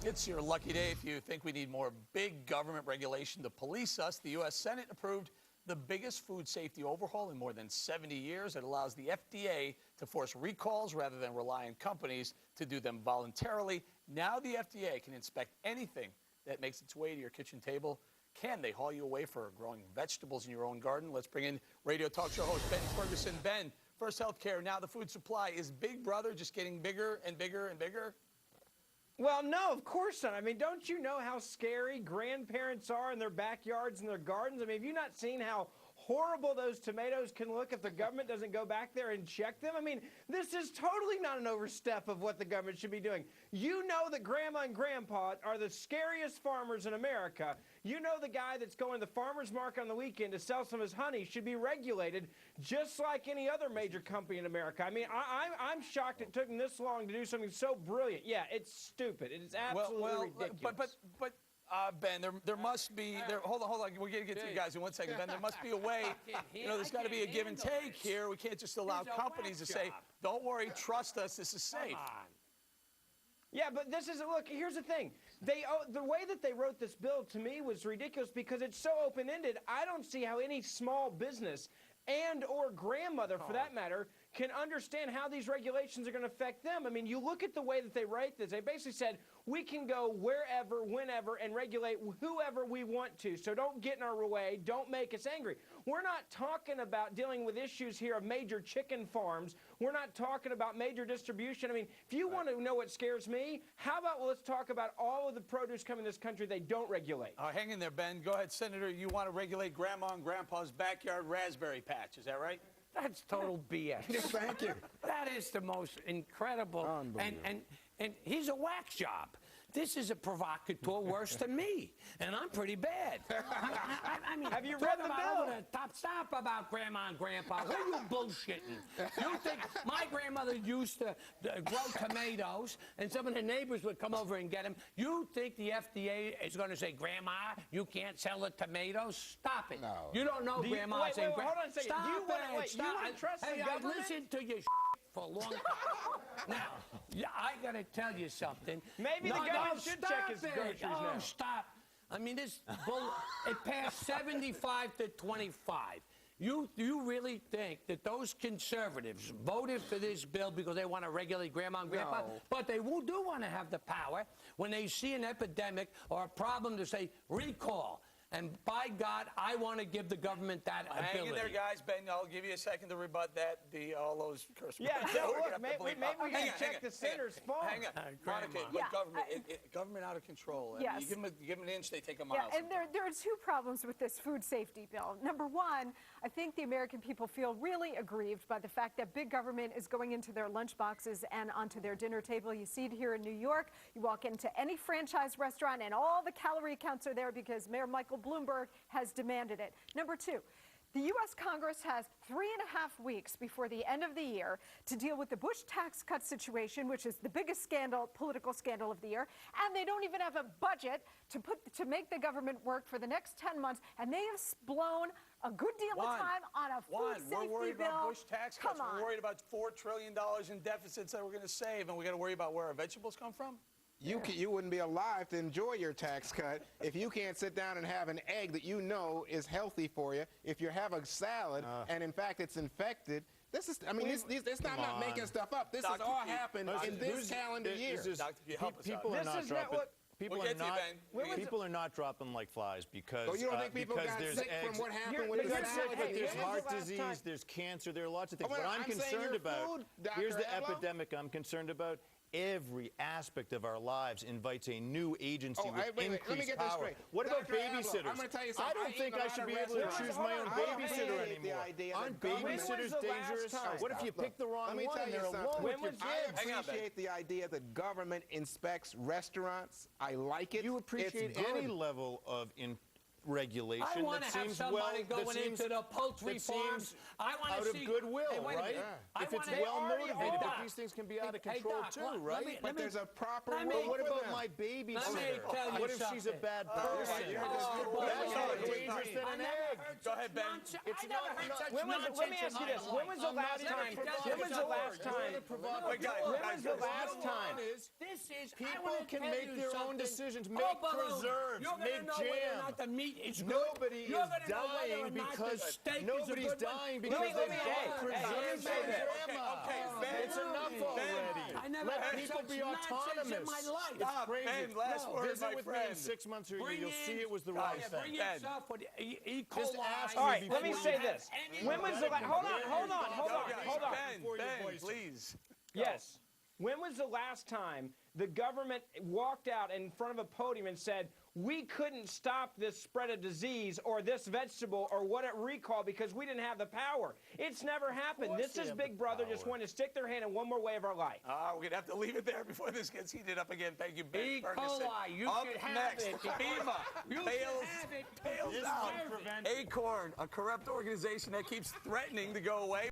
It's your lucky day if you think we need more big government regulation to police us. The U.S. Senate approved the biggest food safety overhaul in more than 70 years. It allows the FDA to force recalls rather than rely on companies to do them voluntarily. Now the FDA can inspect anything that makes its way to your kitchen table. Can they haul you away for growing vegetables in your own garden? Let's bring in radio talk show host Ben Ferguson. Ben, First Healthcare, now the food supply. Is Big Brother just getting bigger and bigger and bigger? Well, no, of course not. I mean, don't you know how scary grandparents are in their backyards and their gardens? I mean, have you not seen how horrible those tomatoes can look if the government doesn't go back there and check them? I mean, this is totally not an overstep of what the government should be doing. You know that Grandma and Grandpa are the scariest farmers in America. You know the guy that's going to the farmer's market on the weekend to sell some of his honey should be regulated just like any other major company in America. I mean, I'm shocked it took them this long to do something so brilliant. Yeah, it's stupid. It is absolutely ridiculous. But Ben, there must be, hold on, we're going to get to you guys in 1 second. Ben, there must be a way, there's got to be a give and take here. We can't just allow companies to say, don't worry, trust us, this is safe. Yeah, but this is, look, here's the thing. The way that they wrote this bill to me was ridiculous because it's so open-ended. I don't see how any small business and or grandmother, for that matter, can understand how these regulations are going to affect them. I mean, you look at the way that they write this. They basically said, we can go wherever, whenever, and regulate whoever we want to. So don't get in our way. Don't make us angry. We're not talking about dealing with issues here of major chicken farms. We're not talking about major distribution. I mean, if you want to know what scares me, how about let's talk about all of the produce coming to this country they don't regulate. Hang in there, Ben. Go ahead, Senator. You want to regulate Grandma and Grandpa's backyard raspberry patch. Is that right? That's total BS. Thank you. That is the most incredible. And he's a whack job. This is a provocateur worse than me, and I'm pretty bad. I mean, have you read the bill? Stop about Grandma and Grandpa. Who are you bullshitting? You think my grandmother used to grow tomatoes, and some of the neighbors would come over and get them? You think the FDA is going to say, Grandma, you can't sell the tomatoes? Stop it. No. You don't know Grandma saying, hold on a second. Stop you it. Trust hey, the government? I listened to your for a long time. Now, I got to tell you something. Maybe the government should check his groceries now. Stop. I mean, this bull, it passed 75 to 25. You really think that those conservatives voted for this bill because they want to regulate Grandma and Grandpa? No. But they do want to have the power when they see an epidemic or a problem to say, recall. And by God, I want to give the government that ability. Hang in there, guys. Ben, I'll give you a second to rebut that. All those curse words. Yeah, no, look, maybe we can check the senator's phone. Hang on. Monica, government out of control. Yes. I mean, you give them an inch, they take a mile. Yeah, and there are two problems with this food safety bill. Number one, I think the American people feel really aggrieved by the fact that big government is going into their lunch boxes and onto their dinner table. You see it here in New York. You walk into any franchise restaurant and all the calorie counts are there because Mayor Michael Bloomberg has demanded it. Number two, the U.S. Congress has 3.5 weeks before the end of the year to deal with the Bush tax cut situation, which is the biggest political scandal of the year, and they don't even have a budget to make the government work for the next 10 months, and they have blown a good deal of time on a food safety bill. We're worried about Bush tax cuts. Come on. We're worried about $4 trillion in deficits that we're going to save, and we got to worry about where our vegetables come from? You wouldn't be alive to enjoy your tax cut if you can't sit down and have an egg that you know is healthy for you. If you have a salad and in fact it's infected, this is, I mean, it's not making stuff up. This has all happened in this calendar year. People are not dropping. People are not dropping like flies because so you don't think people got sick from what happened with the salad? But there's heart disease, there's cancer, there are lots of things. What I'm concerned about, here's the epidemic I'm concerned about. Every aspect of our lives invites a new agency with increased power. What about babysitters? I'm going to tell you something. I don't think I should be able to choose my own babysitter anymore. Aren't babysitters dangerous? What if you pick the wrong one and they're alone with your kids? I appreciate the idea that government inspects restaurants. I like it. You appreciate any level of regulation I want that to have seems somebody well, going into the poultry farms. I want out to of see goodwill, Hey, wait a right? minute. I If it's wanna- well motivated, Hey, but Doc. these things can be out of Hey, control Doc, too, let right? me- But there's a proper let me- rule What for about them. my Let me babysitter? tell you What if she's a something. bad person? you're That's just- more wait, dangerous than I an never egg. heard Go such ahead, Ben. nonsense. It's I never not- heard not- such Let me nonsense ask in you my this. life. When was the I'm not last even a time? provocateur. When was the last You're time? the provocateur. Wait, guys, When guys, was the guys, last no time? This is People I wanna can tell make you their own something. decisions, Oh, make balloon. preserves, You're gonna make know whether or jam. not the meat is good. Nobody You're is gonna know whether or dying not the because steak is a nobody's good one. dying Let because me- they hey, bought let me preserves say from this. grandma. Okay, Ben. It's enough Ben. already. I never Let heard people such be nonsense autonomous. in my life. It's Stop, crazy. Ben, last word, Visit my with me friend. in 6 months or a year. Bring You'll in- see it was the Guys, right Yeah, thing. bring Ben. yourself with E. Just coli. ask All right, me let me before say you this. have any When was the last? Hold on, hold on, hold on, hold on. Ben, please. Yes. When was the last time the government walked out in front of a podium and said, we couldn't stop this spread of disease or this vegetable or what it recall because we didn't have the power? It's never happened. This they is have Big the Brother just power. wanting to stick their hand in one more way of our life. We're going to have to leave it there before this gets heated up again. Thank you, Ben E. Ferguson. coli, you Up should have next, it. FEMA You should bails, have it. bails You out deserve it. Acorn, a corrupt organization that keeps threatening to go away.